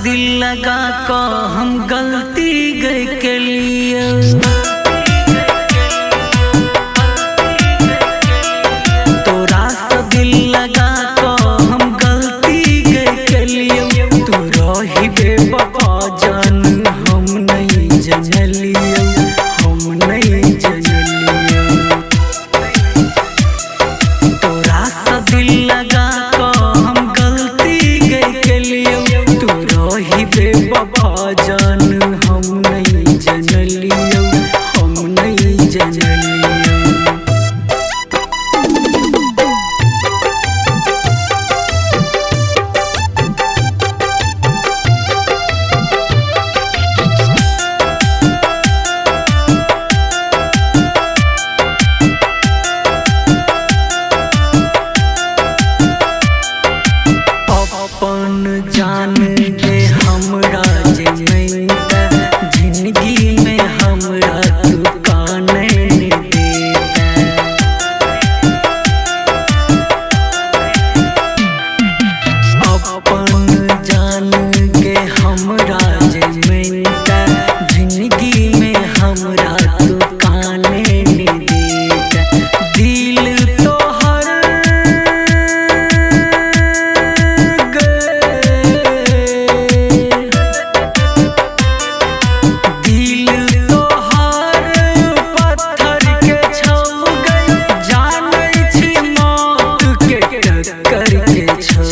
दिल लगा को हम गलती गए के लिए तोरा से दिल लगा को हम गलती गए के लिए तू रही बेवफा जान हम नहीं जनलिए हम नहीं जनलिए तोरा से दिल लगा को हम गलती गए के लिए तू रही बेवफा जान हम नहीं जनलिए हम नहीं जनलिए। अपन जान दे हमरा जे नहीं जिंदगी में हमरा तू काने देता अपन जान के हमरा जे नहीं जिंदगी में हमरा तू काने देता दिल तोहर करके छो